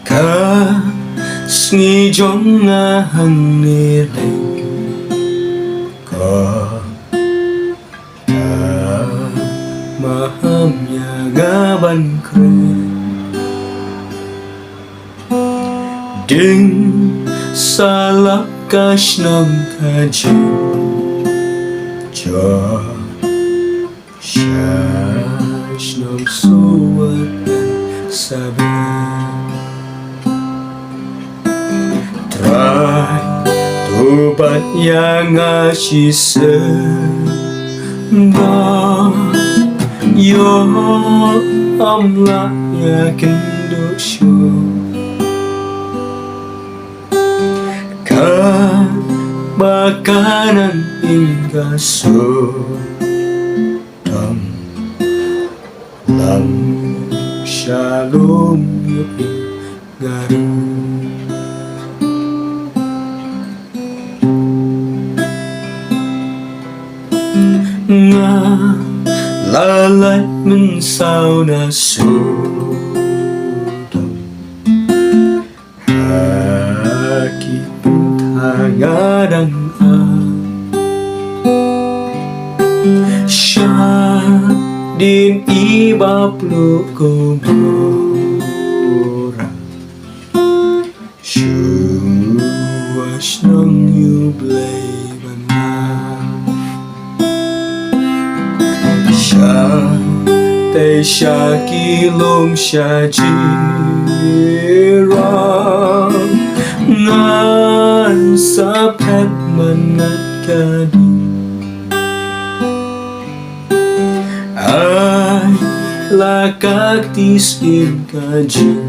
Ka sngi jong nga hangnireng ka mahamya gaban kre ding salap kash ng kajing ja shash ng suwat sabi try tupat yang asise da yo amla yakin dosyo ka bakanan hingga sudam lam shalom yuki garu nga lalay mensaw na sudam haki puntagadang siya din iba pluk kumura shuwash nang yublay tay siya kilom siya jirang ngan sa pet manat kadi ay lakak tisin kajin